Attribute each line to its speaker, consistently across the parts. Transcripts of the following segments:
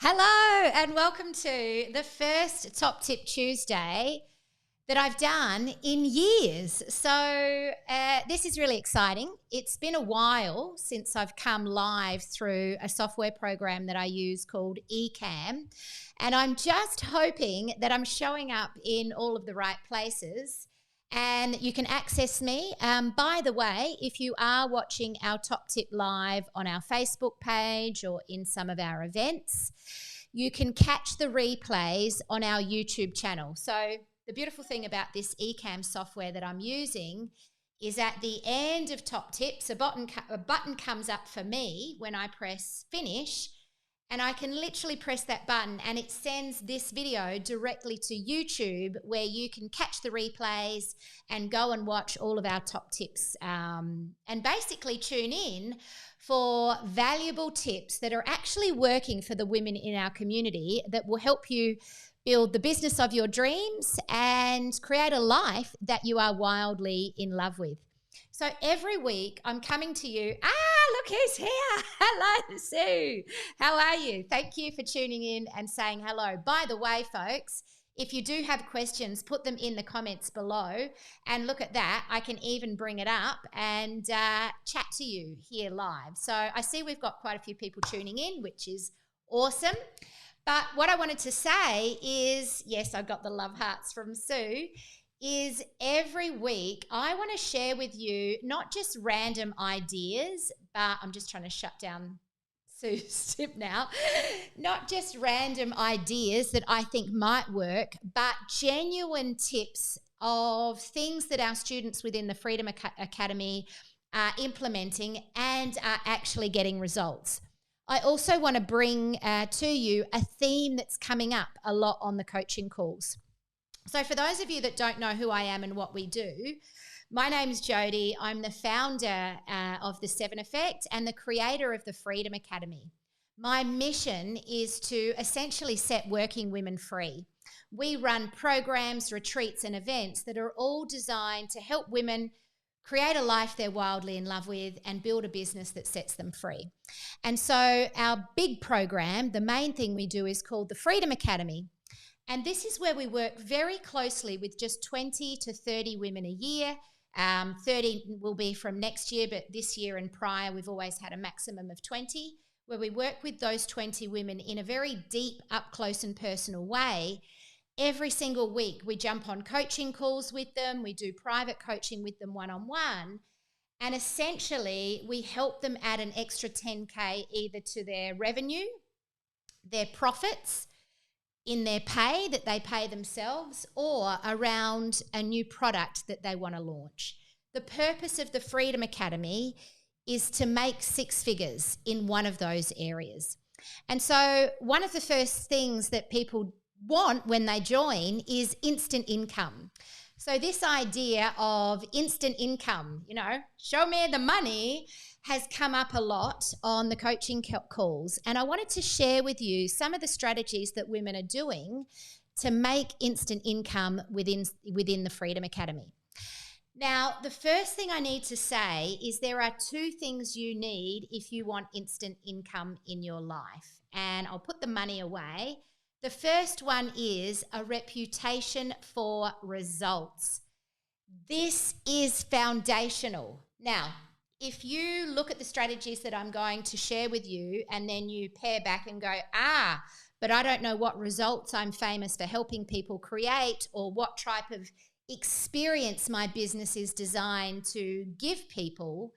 Speaker 1: Hello and welcome to the first Top Tip Tuesday that I've done in years. So this is really exciting. It's been a while since I've come live through a software program that I use called eCam. And I'm just hoping that I'm showing up in all of the right places and you can access me. By the way, if you are watching our Top Tip live on our Facebook page or in some of our events, you can catch the replays on our YouTube channel. So the beautiful thing about this eCam software that I'm using is at the end of Top Tips, a button comes up for me when I press finish, and I can literally press that button and it sends this video directly to YouTube where you can catch the replays and go and watch all of our top tips and basically tune in for valuable tips that are actually working for the women in our community that will help you build the business of your dreams and create a life that you are wildly in love with. So every week I'm coming to you. Look who's here. Hello, Sue. How are you? Thank you for tuning in and saying hello. By the way, folks, if you do have questions, put them in the comments below. And look at that. I can even bring it up and chat to you here live. So I see we've got quite a few people tuning in, which is awesome. But what I wanted to say is, yes, I got the love hearts from Sue, is every week I want to share with you not just random ideas, but I'm just trying to shut down Sue's tip now, not just random ideas that I think might work, but genuine tips of things that our students within the Freedom Academy are implementing and are actually getting results. I also want to bring to you a theme that's coming up a lot on the coaching calls. So for those of you that don't know who I am and what we do, my name's Jody. I'm the founder of The 7 Effect and the creator of the Freedom Academy. My mission is to essentially set working women free. We run programs, retreats, and events that are all designed to help women create a life they're wildly in love with and build a business that sets them free. And so our big program, the main thing we do is called the Freedom Academy. And this is where we work very closely with just 20 to 30 women a year. 30 will be from next year, but this year and prior, we've always had a maximum of 20, where we work with those 20 women in a very deep, up close and personal way. Every single week, we jump on coaching calls with them. We do private coaching with them one-on-one. And essentially, we help them add an extra 10K either to their revenue, their profits, in their pay that they pay themselves, or around a new product that they want to launch. The purpose of the Freedom Academy is to make 6 figures in one of those areas. And so one of the first things that people want when they join is instant income. So this idea of instant income, show me the money, has come up a lot on the coaching calls. And I wanted to share with you some of the strategies that women are doing to make instant income within the Freedom Academy. Now, the first thing I need to say is there are 2 things you need if you want instant income in your life. And I'll put the money away. The first one is a reputation for results. This is foundational. Now, if you look at the strategies that I'm going to share with you and then you pair back and go, but I don't know what results I'm famous for helping people create or what type of experience my business is designed to give people,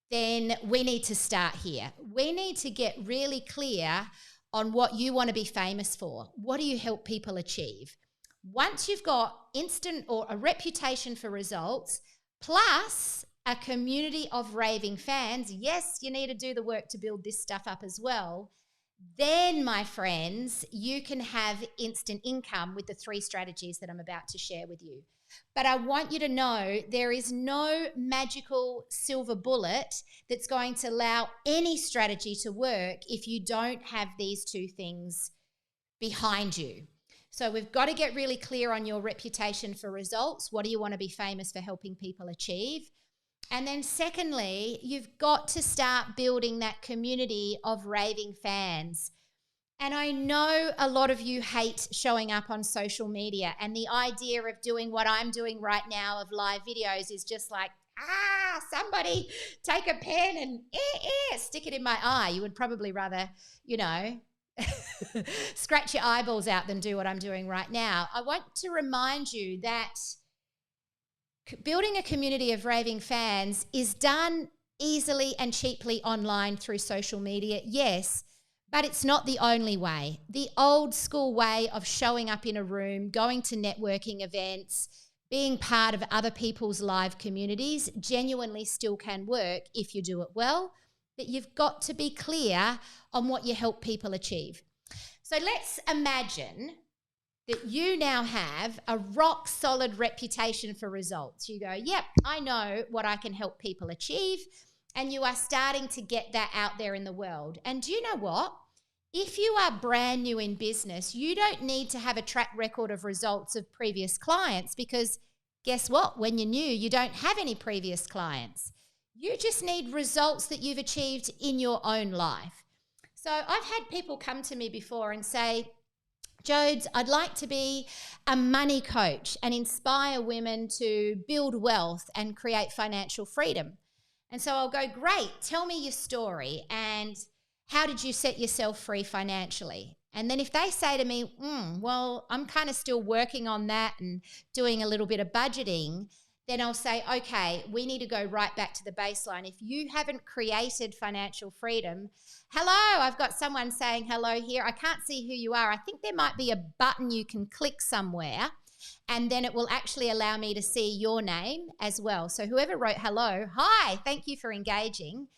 Speaker 1: then we need to start here. We need to get really clear on what you want to be famous for. What do you help people achieve? Once you've got instant or a reputation for results, plus a community of raving fans, yes, you need to do the work to build this stuff up as well, then, my friends, you can have instant income with the 3 strategies that I'm about to share with you. But I want you to know there is no magical silver bullet that's going to allow any strategy to work if you don't have these 2 things behind you. So we've got to get really clear on your reputation for results. What do you want to be famous for helping people achieve? And then secondly, you've got to start building that community of raving fans. And I know a lot of you hate showing up on social media, and the idea of doing what I'm doing right now of live videos is just like, somebody take a pen and stick it in my eye. You would probably rather, scratch your eyeballs out than do what I'm doing right now. I want to remind you that building a community of raving fans is done easily and cheaply online through social media, yes, but it's not the only way. The old school way of showing up in a room, going to networking events, being part of other people's live communities genuinely still can work if you do it well, but you've got to be clear on what you help people achieve. So let's imagine that you now have a rock solid reputation for results. You go, yep, I know what I can help people achieve, and you are starting to get that out there in the world. And do you know what? If you are brand new in business, you don't need to have a track record of results of previous clients, because guess what? When you're new, you don't have any previous clients. You just need results that you've achieved in your own life. So I've had people come to me before and say, Jodes, I'd like to be a money coach and inspire women to build wealth and create financial freedom. And so I'll go, great, tell me your story and how did you set yourself free financially? And then if they say to me, well, I'm kind of still working on that and doing a little bit of budgeting, then I'll say, okay, we need to go right back to the baseline. If you haven't created financial freedom, hello, I've got someone saying hello here. I can't see who you are. I think there might be a button you can click somewhere, and then it will actually allow me to see your name as well. So whoever wrote hello, hi, thank you for engaging.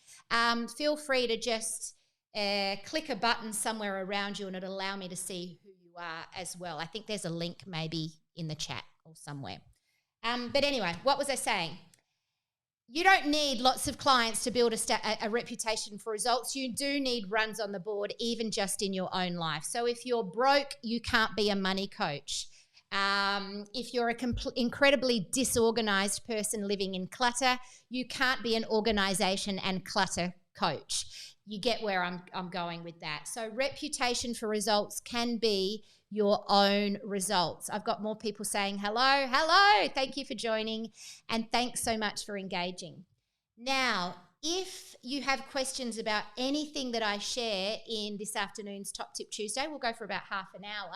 Speaker 1: Feel free to just click a button somewhere around you and it'll allow me to see who you are as well. I think there's a link maybe in the chat or somewhere. But anyway, what was I saying? You don't need lots of clients to build a reputation for results. You do need runs on the board, even just in your own life. So if you're broke, you can't be a money coach. If you're an incredibly disorganized person living in clutter, you can't be an organization and clutter coach. You get where I'm going with that. So reputation for results can be your own results. I've got more people saying hello, thank you for joining, and thanks so much for engaging. Now, if you have questions about anything that I share in this afternoon's Top Tip Tuesday, we'll go for about half an hour,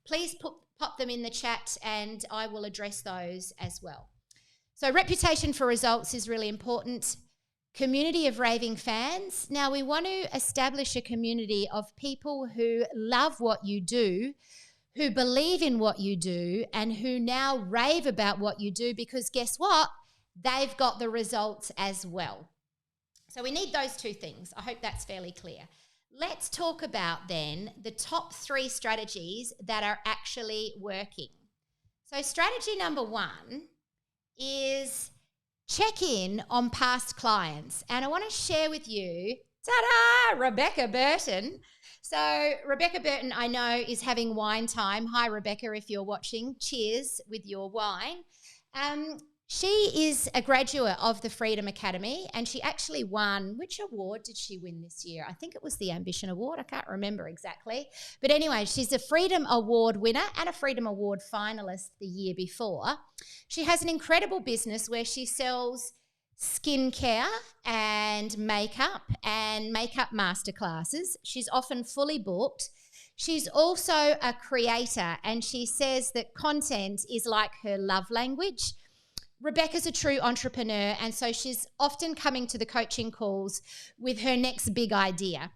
Speaker 1: please pop them in the chat and I will address those as well. So reputation for results is really important. Community of raving fans. Now, we want to establish a community of people who love what you do, who believe in what you do, and who now rave about what you do because guess what? They've got the results as well. So we need those two things. I hope that's fairly clear. Let's talk about then the top 3 strategies that are actually working. So strategy number 1 is check in on past clients. And I want to share with you, ta-da, Rebecca Burton. So Rebecca Burton, I know, is having wine time. Hi, Rebecca, if you're watching. Cheers with your wine. She is a graduate of the Freedom Academy, and she actually won, which award did she win this year? I think it was the Ambition Award. I can't remember exactly. But anyway, she's a Freedom Award winner and a Freedom Award finalist the year before. She has an incredible business where she sells skincare and makeup masterclasses. She's often fully booked. She's also a creator, and she says that content is like her love language. Rebecca's a true entrepreneur, and so she's often coming to the coaching calls with her next big idea.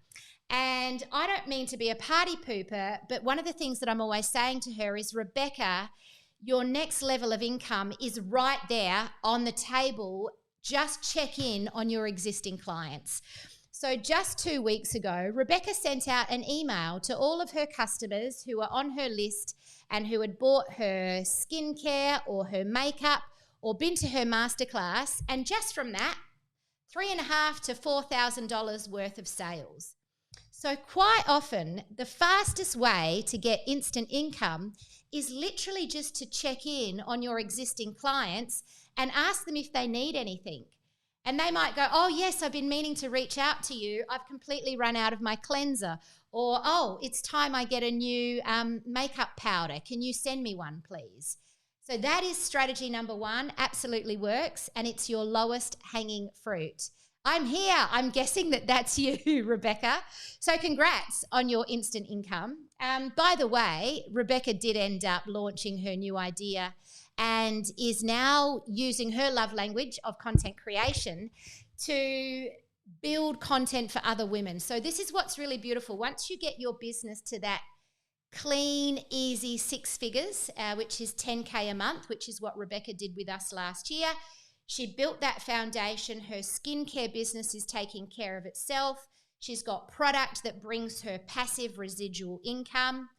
Speaker 1: And I don't mean to be a party pooper, but one of the things that I'm always saying to her is, Rebecca, your next level of income is right there on the table. Just check in on your existing clients. So just 2 weeks ago, Rebecca sent out an email to all of her customers who were on her list and who had bought her skincare or her makeup or been to her masterclass, and just from that, $3,500 to $4,000 worth of sales. So quite often, the fastest way to get instant income is literally just to check in on your existing clients and ask them if they need anything. And they might go, oh yes, I've been meaning to reach out to you. I've completely run out of my cleanser. Or, oh, it's time I get a new makeup powder. Can you send me one, please? So that is strategy number 1, absolutely works, and it's your lowest hanging fruit. I'm here. I'm guessing that that's you, Rebecca. So congrats on your instant income. By the way, Rebecca did end up launching her new idea and is now using her love language of content creation to build content for other women. So this is what's really beautiful. Once you get your business to that clean, easy 6 figures, which is 10K a month, which is what Rebecca did with us last year. She built that foundation. Her skincare business is taking care of itself. She's got product that brings her passive residual income.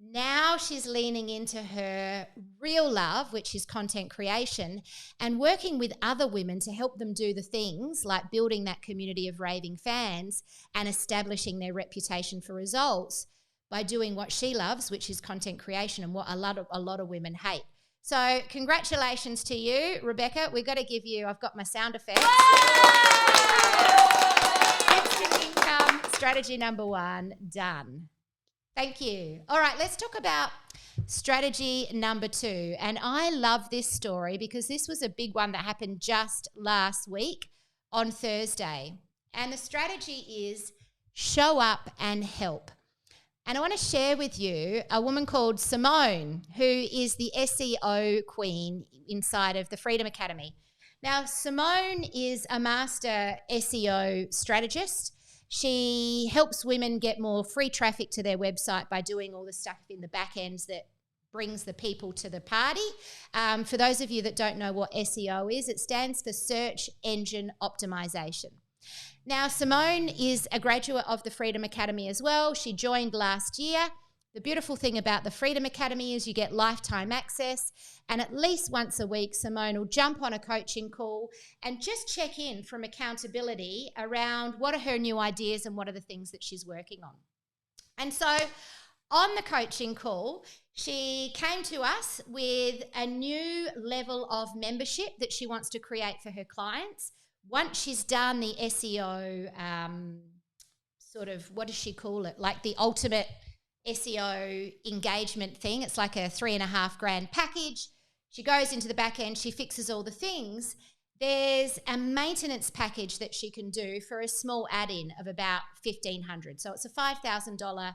Speaker 1: Now she's leaning into her real love, which is content creation, and working with other women to help them do the things like building that community of raving fans and establishing their reputation for results by doing what she loves, which is content creation, and what a lot of women hate. So congratulations to you, Rebecca. We've got to give you, I've got my sound effects. Instant income, strategy number 1, done. Thank you. All right, let's talk about strategy number 2. And I love this story because this was a big one that happened just last week on Thursday. And the strategy is show up and help. And I want to share with you a woman called Simone, who is the SEO queen inside of the Freedom Academy. Now, Simone is a master SEO strategist. She helps women get more free traffic to their website by doing all the stuff in the back ends that brings the people to the party. For those of you that don't know what SEO is, it stands for Search Engine Optimization. Now, Simone is a graduate of the Freedom Academy as well. She joined last year. The beautiful thing about the Freedom Academy is you get lifetime access, and at least once a week, Simone will jump on a coaching call and just check in from accountability around what are her new ideas and what are the things that she's working on. And so on the coaching call, she came to us with a new level of membership that she wants to create for her clients. Once she's done the SEO, sort of, what does she call it? Like the ultimate SEO engagement thing. It's like a $3,500 package. She goes into the back end, she fixes all the things. There's a maintenance package that she can do for a small add-in of about $1,500. So it's a $5,000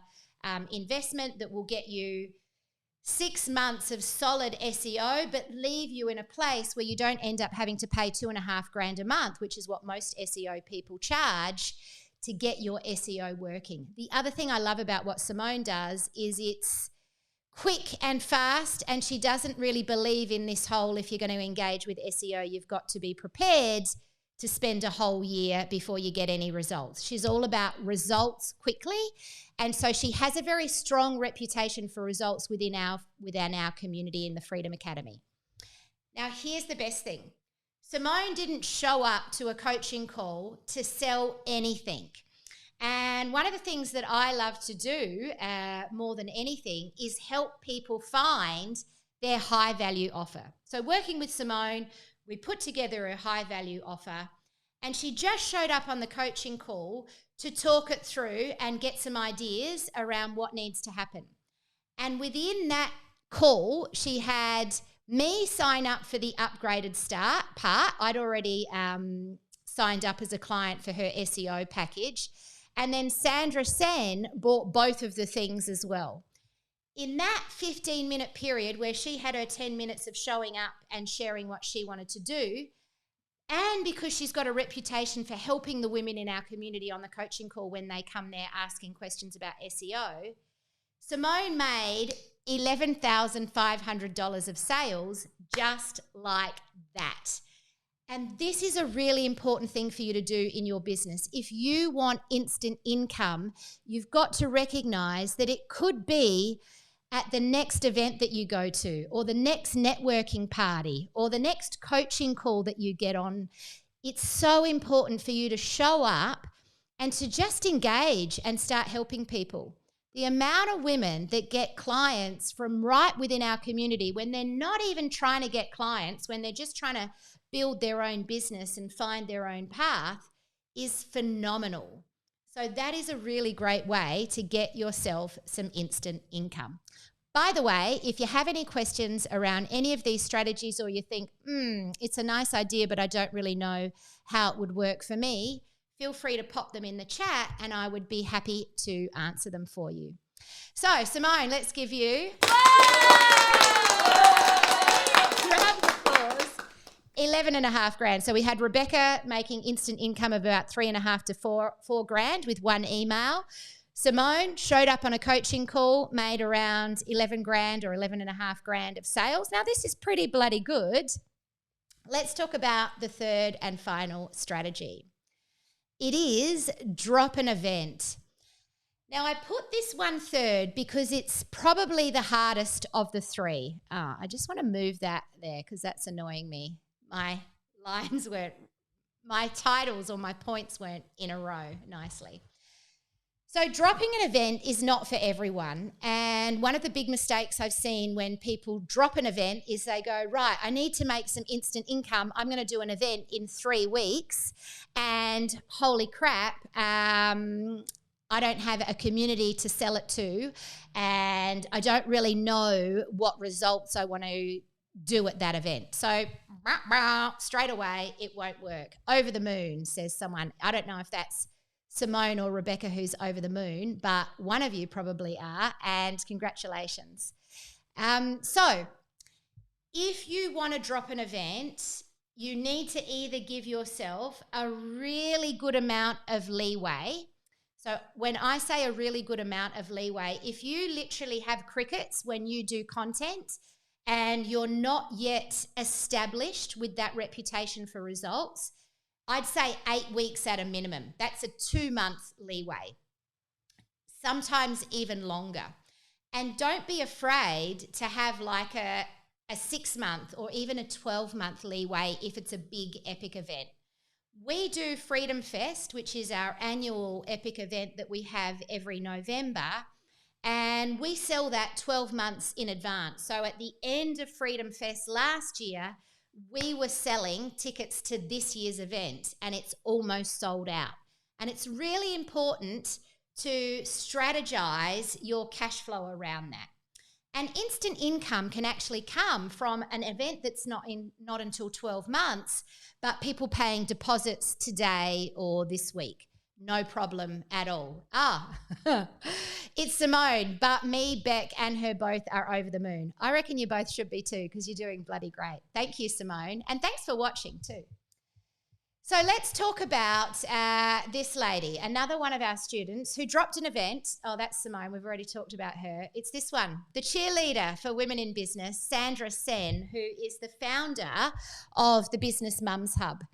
Speaker 1: investment that will get you 6 months of solid SEO, but leave you in a place where you don't end up having to pay $2,500 a month, which is what most SEO people charge to get your SEO working. The other thing I love about what Simone does is it's quick and fast, and she doesn't really believe in this whole, if you're going to engage with SEO, you've got to be prepared to spend a whole year before you get any results. She's all about results quickly. And so she has a very strong reputation for results within our community in the Freedom Academy. Now, here's the best thing. Simone didn't show up to a coaching call to sell anything. And one of the things that I love to do more than anything is help people find their high value offer. So working with Simone, we put together a high value offer, and she just showed up on the coaching call to talk it through and get some ideas around what needs to happen. And within that call, she had me sign up for the upgraded start part. I'd already signed up as a client for her SEO package. And then Sandra Senn bought both of the things as well. In that 15-minute period where she had her 10 minutes of showing up and sharing what she wanted to do, and because she's got a reputation for helping the women in our community on the coaching call when they come there asking questions about SEO, Simone made $11,500 of sales just like that. And this is a really important thing for you to do in your business. If you want instant income, you've got to recognize that it could be at the next event that you go to, or the next networking party, or the next coaching call that you get on. It's so important for you to show up and to just engage and start helping people. The amount of women that get clients from right within our community when they're not even trying to get clients, when they're just trying to build their own business and find their own path, is phenomenal. So So that is a really great way to get yourself some instant income. By the way, if you have any questions around any of these strategies, or you think, it's a nice idea, but I don't really know how it would work for me, feel free to pop them in the chat and I would be happy to answer them for you. So, Simone, let's give you a round of applause. 11.5 grand. So we had Rebecca making instant income of about 3.5 to 4 grand with one email. Simone showed up on a coaching call, made around 11 grand or 11.5 grand of sales. Now, this is pretty bloody good. Let's talk about the third and final strategy. It is drop an event. Now, I put this one third because it's probably the hardest of the three. I just want to move that there because that's annoying me. My titles or my points weren't in a row nicely. So dropping an event is not for everyone. And one of the big mistakes I've seen when people drop an event is they go, right, I need to make some instant income. I'm going to do an event in 3 weeks. And holy crap, I don't have a community to sell it to. And I don't really know what results I want to do at that event. So straight away, it won't work. Over the moon, says someone. I don't know if that's Simone or Rebecca who's over the moon, but one of you probably are, and congratulations. So if you want to drop an event, you need to either give yourself a really good amount of leeway. So when I say a really good amount of leeway, if you literally have crickets when you do content and you're not yet established with that reputation for results, I'd say 8 weeks at a minimum. That's a 2-month leeway, sometimes even longer. And don't be afraid to have like a 6-month or even a 12-month leeway if it's a big epic event. We do Freedom Fest, which is our annual epic event that we have every November, and we sell that 12 months in advance. So at the end of Freedom Fest last year, we were selling tickets to this year's event and it's almost sold out. And it's really important to strategize your cash flow around that. And instant income can actually come from an event that's not until 12 months, but people paying deposits today or this week. No problem at all. It's Simone, but me, Beck, and her both are over the moon. I reckon you both should be too because you're doing bloody great. Thank you, Simone, and thanks for watching too. So let's talk about this lady, another one of our students who dropped an event. Oh, that's Simone. We've already talked about her. It's this one, the cheerleader for women in business, Sandra Senn, who is the founder of the Business Mums Hub.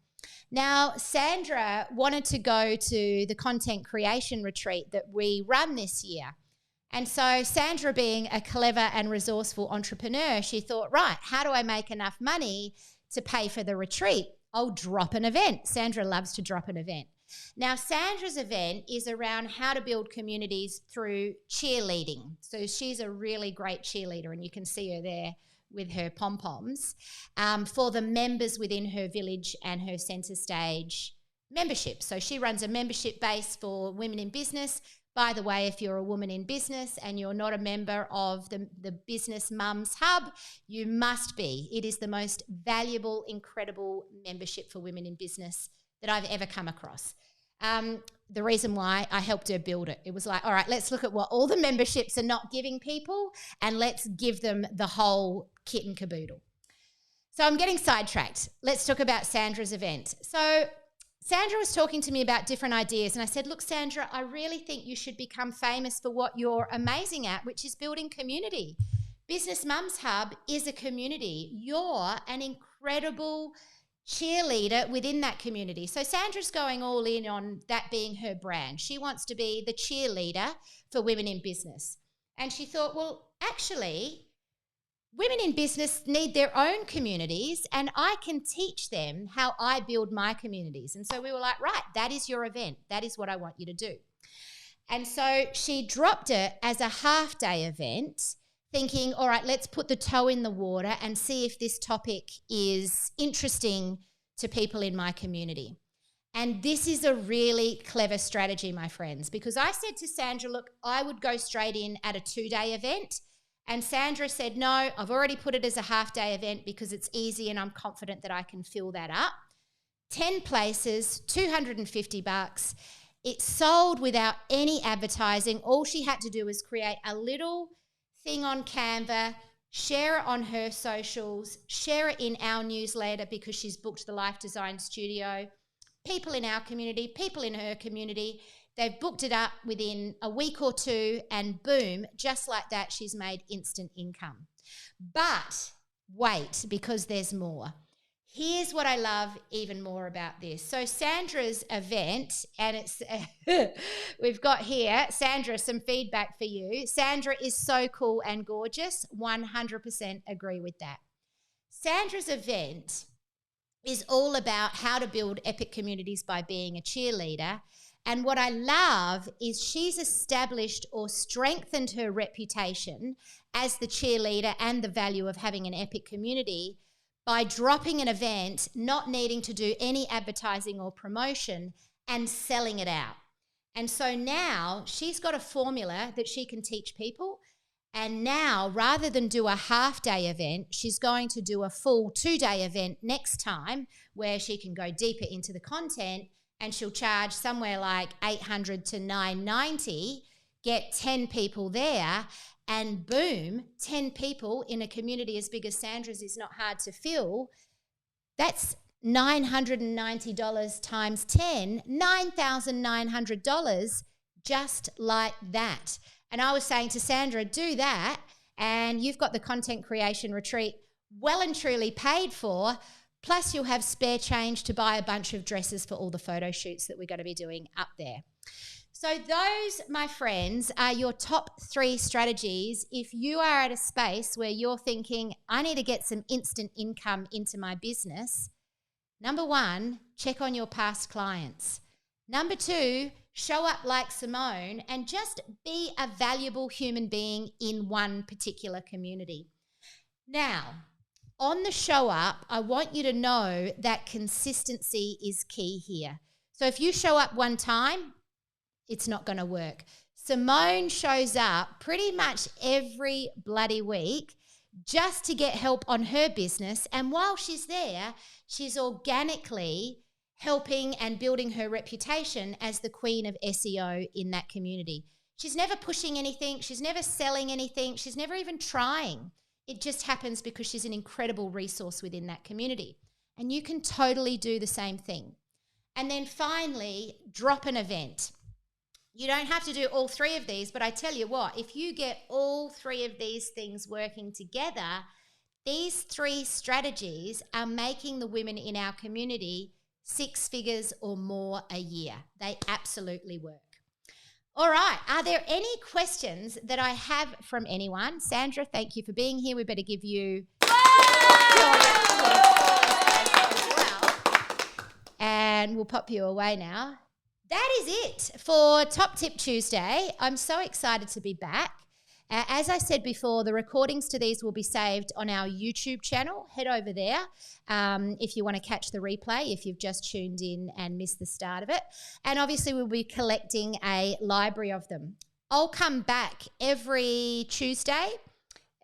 Speaker 1: Now, Sandra wanted to go to the content creation retreat that we run this year. And so Sandra, being a clever and resourceful entrepreneur, she thought, right, how do I make enough money to pay for the retreat? I'll drop an event. Sandra loves to drop an event. Now, Sandra's event is around how to build communities through cheerleading. So she's a really great cheerleader, and you can see her there with her pom-poms, for the members within her village and her centre stage membership. So she runs a membership base for women in business. By the way, if you're a woman in business and you're not a member of the Business Mums Hub, you must be. It is the most valuable, incredible membership for women in business that I've ever come across. The reason why I helped her build it. It was like, all right, let's look at what all the memberships are not giving people and let's give them the whole kit and caboodle. So I'm getting sidetracked. Let's talk about Sandra's event. So Sandra was talking to me about different ideas and I said, look, Sandra, I really think you should become famous for what you're amazing at, which is building community. Business Mums Hub is a community. You're an incredible cheerleader within that community. So Sandra's going all in on that being her brand. She wants to be the cheerleader for women in business. And she thought, well, actually, women in business need their own communities and I can teach them how I build my communities. And so we were like, right, that is your event. That is what I want you to do. And so she dropped it as a half-day event, thinking, all right, let's put the toe in the water and see if this topic is interesting to people in my community. And this is a really clever strategy, my friends, because I said to Sandra, look, I would go straight in at a 2-day event. And Sandra said, no, I've already put it as a half-day event because it's easy and I'm confident that I can fill that up. 10 places, $250. It sold without any advertising. All she had to do was create a little thing on Canva, share it on her socials, share it in our newsletter because she's booked the Life Design Studio. People in our community, people in her community, they've booked it up within a week or two and boom, just like that, she's made instant income. But wait, because there's more. Here's what I love even more about this. So Sandra's event, and it's we've got here, Sandra, some feedback for you. Sandra is so cool and gorgeous. 100% agree with that. Sandra's event is all about how to build epic communities by being a cheerleader. And what I love is she's established or strengthened her reputation as the cheerleader and the value of having an epic community by dropping an event, not needing to do any advertising or promotion, and selling it out. And so now she's got a formula that she can teach people. And now, rather than do a half-day event, she's going to do a full 2-day event next time where she can go deeper into the content, and she'll charge somewhere like $800 to $990, get 10 people there, and boom, 10 people in a community as big as Sandra's is not hard to fill. That's $990 times 10, $9,900 just like that. And I was saying to Sandra, do that and you've got the content creation retreat well and truly paid for, plus you'll have spare change to buy a bunch of dresses for all the photo shoots that we're going to be doing up there. So those, my friends, are your top 3 strategies if you are at a space where you're thinking, I need to get some instant income into my business. Number 1, check on your past clients. Number 2, show up like Simone and just be a valuable human being in one particular community. Now, on the show up, I want you to know that consistency is key here. So if you show up one time, it's not going to work. Simone shows up pretty much every bloody week just to get help on her business. And while she's there, she's organically helping and building her reputation as the queen of SEO in that community. She's never pushing anything. She's never selling anything. She's never even trying. It just happens because she's an incredible resource within that community. And you can totally do the same thing. And then finally, drop an event. You don't have to do all 3 of these, but I tell you what, if you get all 3 of these things working together, these 3 strategies are making the women in our community 6 figures or more a year. They absolutely work. All right, are there any questions that I have from anyone? Sandra, thank you for being here. We better give you and we'll pop you away now. That is it for Top Tip Tuesday. I'm so excited to be back. As I said before, the recordings to these will be saved on our YouTube channel. Head over there if you want to catch the replay, if you've just tuned in and missed the start of it. And obviously we'll be collecting a library of them. I'll come back every Tuesday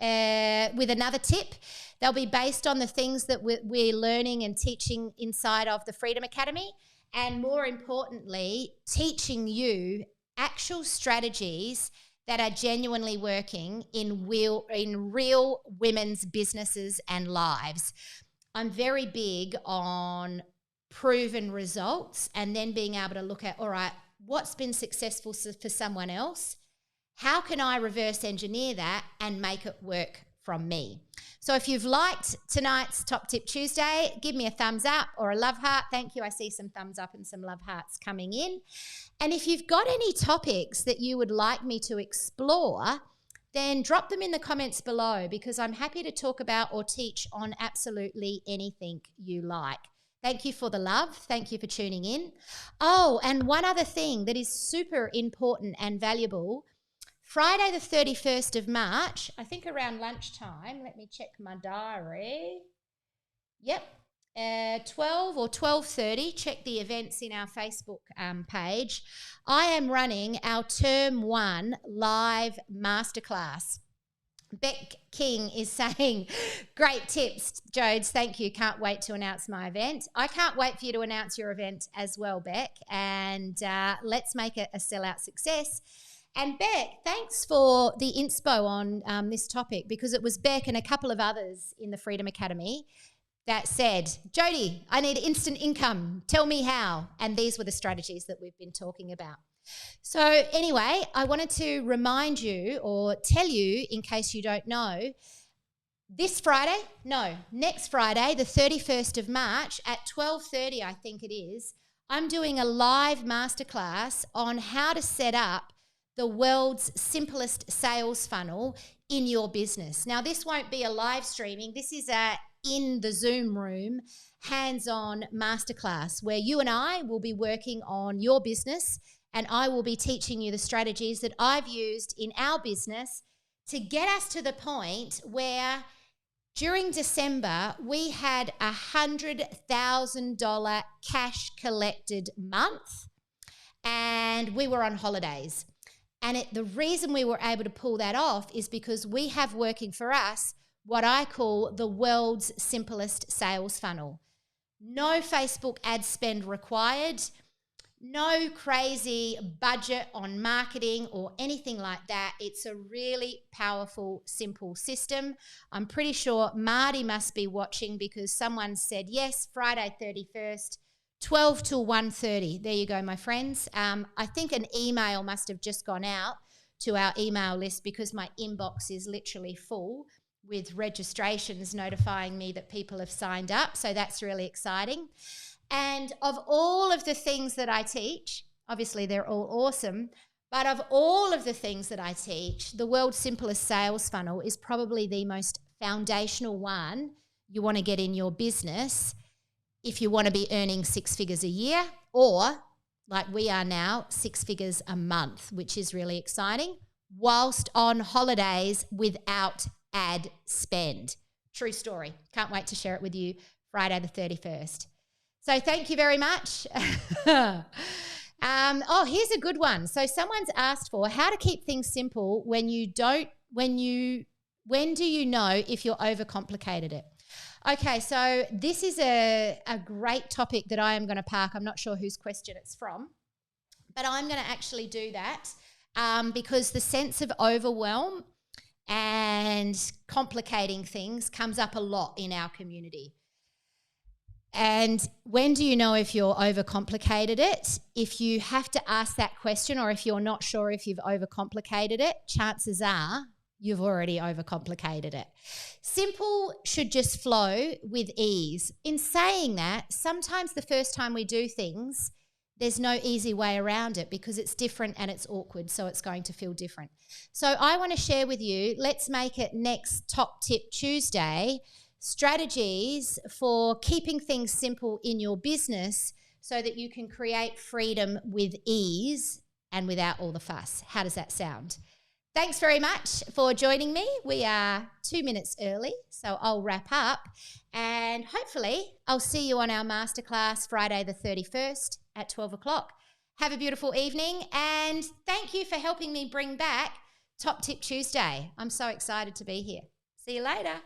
Speaker 1: with another tip. They'll be based on the things that we're learning and teaching inside of the Freedom Academy. And more importantly, teaching you actual strategies that are genuinely working in real women's businesses and lives. I'm very big on proven results and then being able to look at, all right, what's been successful for someone else? How can I reverse engineer that and make it work from me? So if you've liked tonight's Top Tip Tuesday, give me a thumbs up or a love heart. Thank you. I see some thumbs up and some love hearts coming in. And if you've got any topics that you would like me to explore, then drop them in the comments below because I'm happy to talk about or teach on absolutely anything you like. Thank you for the love. Thank you for tuning in. Oh, and one other thing that is super important and valuable. Friday the 31st of March, I think around lunchtime, let me check my diary. Yep, 12 or 12:30, check the events in our Facebook page. I am running our Term 1 live masterclass. Beck King is saying, great tips, Jodes. Thank you. Can't wait to announce my event. I can't wait for you to announce your event as well, Beck. And let's make it a sellout success. And Beck, thanks for the inspo on this topic, because it was Beck and a couple of others in the Freedom Academy that said, Jody, I need instant income. Tell me how. And these were the strategies that we've been talking about. So anyway, I wanted to remind you or tell you, in case you don't know, next Friday, the 31st of March at 12:30, I think it is, I'm doing a live masterclass on how to set up the world's simplest sales funnel in your business. Now, this won't be a live streaming. This is a in the Zoom room, hands-on masterclass where you and I will be working on your business, and I will be teaching you the strategies that I've used in our business to get us to the point where during December we had a $100,000 cash collected month, and we were on holidays. And the reason we were able to pull that off is because we have working for us what I call the world's simplest sales funnel. No Facebook ad spend required, no crazy budget on marketing or anything like that. It's a really powerful, simple system. I'm pretty sure Marty must be watching, because someone said, yes, Friday 31st, 12 till 1:30. There you go, my friends. I think an email must have just gone out to our email list, because my inbox is literally full with registrations notifying me that people have signed up. So that's really exciting. And of all of the things that I teach, obviously they're all awesome, but of all of the things that I teach, the world's simplest sales funnel is probably the most foundational one you want to get in your business if you want to be earning 6 figures a year, or like we are now, 6 figures a month, which is really exciting, whilst on holidays without ad spend. True story. Can't wait to share it with you Friday the 31st. So thank you very much. Here's a good one. So someone's asked for how to keep things simple when do you know if you're overcomplicated it? Okay, so this is a great topic that I am going to park. I'm not sure whose question it's from, but I'm going to actually do that because the sense of overwhelm and complicating things comes up a lot in our community. And when do you know if you're overcomplicated it? If you have to ask that question, or if you're not sure if you've overcomplicated it, chances are you've already overcomplicated it. Simple should just flow with ease. In saying that, sometimes the first time we do things, there's no easy way around it because it's different and it's awkward, so it's going to feel different. So I want to share with you, let's make it next Top Tip Tuesday, strategies for keeping things simple in your business so that you can create freedom with ease and without all the fuss. How does that sound? Thanks very much for joining me. We are 2 minutes early, so I'll wrap up, and hopefully I'll see you on our masterclass Friday the 31st at 12 o'clock. Have a beautiful evening, and thank you for helping me bring back Top Tip Tuesday. I'm so excited to be here. See you later.